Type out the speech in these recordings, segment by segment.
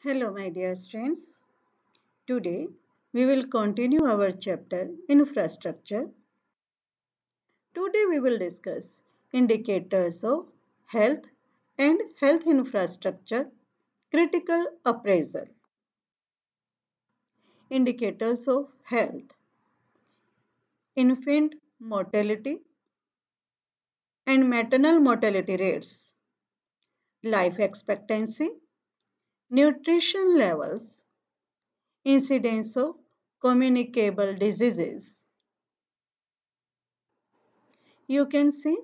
Hello, my dear students. Today we will continue our chapter Infrastructure. Today we will discuss indicators of health and health infrastructure, critical appraisal. Indicators of health: infant mortality and maternal mortality rates, life expectancy, nutrition levels, incidence of communicable diseases. You can see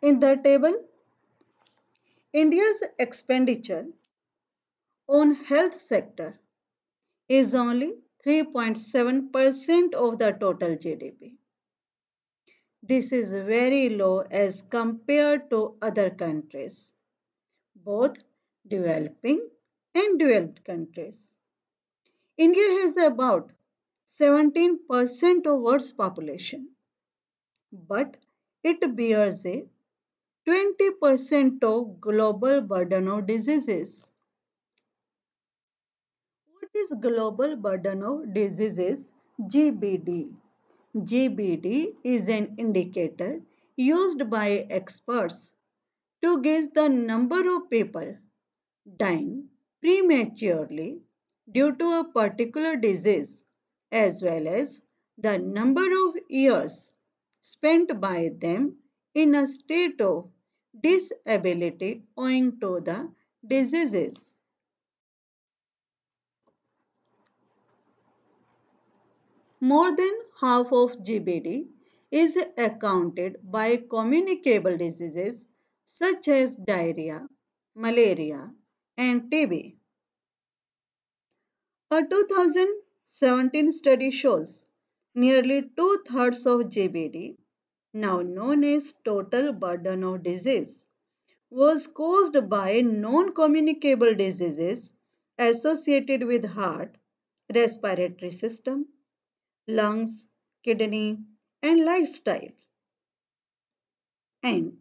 in the table India's expenditure on health sector is only 3.7% of the total GDP. This is very low as compared to other countries, both developing and developed countries. India has about 17% of world's population, but it bears a 20% of global burden of diseases. What is global burden of diseases? GBD. GBD is an indicator used by experts to gauge the number of people dying prematurely due to a particular disease as well as the number of years spent by them in a state of disability owing to the diseases. More than half of GBD is accounted by communicable diseases such as diarrhea, malaria, and TB. A 2017 study shows nearly two-thirds of GBD, now known as total burden of disease, was caused by non-communicable diseases associated with heart, respiratory system, lungs, kidney, and lifestyle. And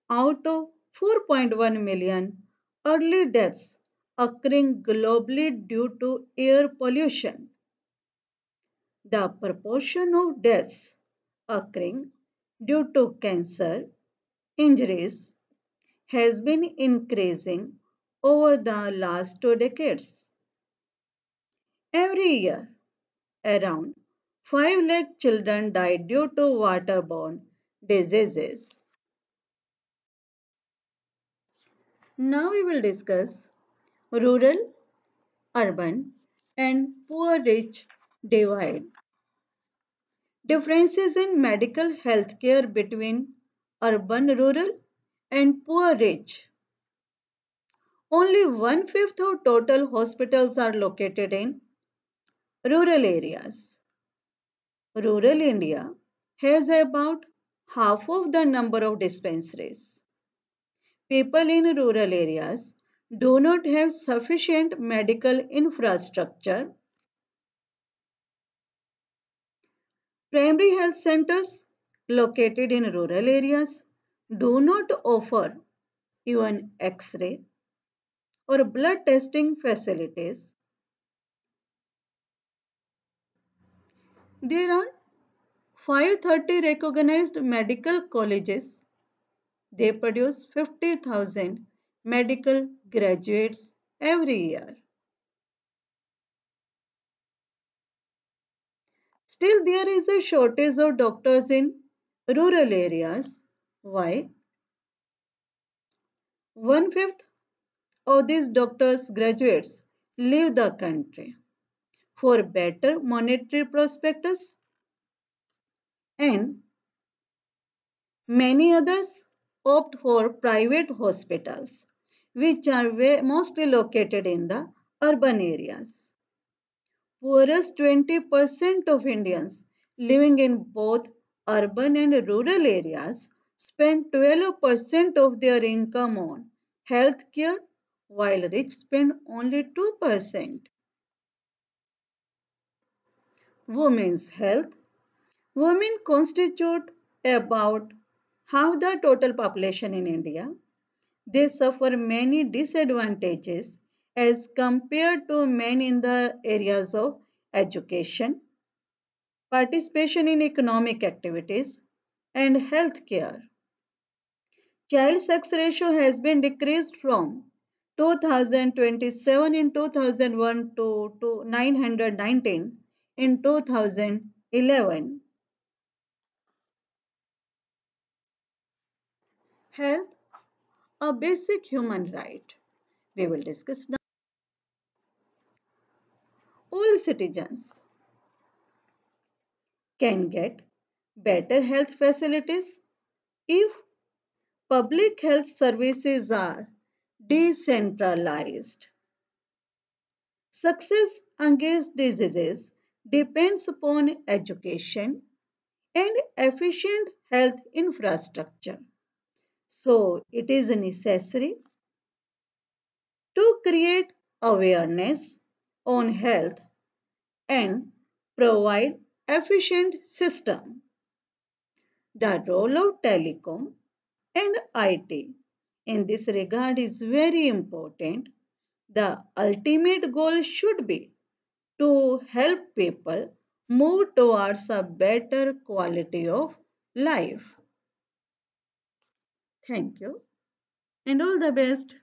out of 4.1 million early deaths occurring globally due to air pollution, the proportion of deaths occurring due to cancer injuries has been increasing over the last 2 decades. Every year, around 5 lakh children die due to waterborne diseases. Now we will discuss rural, urban, and poor rich divide. Differences in medical health care between urban, rural, and poor rich. Only one-fifth of total hospitals are located in rural areas. Rural India has about half of the number of dispensaries. People in rural areas do not have sufficient medical infrastructure. Primary health centers located in rural areas do not offer even X-ray or blood testing facilities. There are 530 recognized medical colleges. They produce 50,000 medical graduates every year. Still, there is a shortage of doctors in rural areas. Why? One-fifth of these doctors graduates leave the country for better monetary prospectus, and many others opt for private hospitals, which are mostly located in the urban areas. Poorest 20% of Indians living in both urban and rural areas spend 12% of their income on health care, while rich spend only 2%. Women's health. Women constitute about half the total population in India. They suffer many disadvantages as compared to men in the areas of education, participation in economic activities, and healthcare. Child sex ratio has been decreased from 2027 in 2001 to 919 in 2011. Health, a basic human right. We will discuss now. All citizens can get better health facilities if public health services are decentralized. Success against diseases depends upon education and efficient health infrastructure. So, it is necessary to create awareness on health and provide efficient system. The role of telecom and IT in this regard is very important. The ultimate goal should be to help people move towards a better quality of life. Thank you and all the best.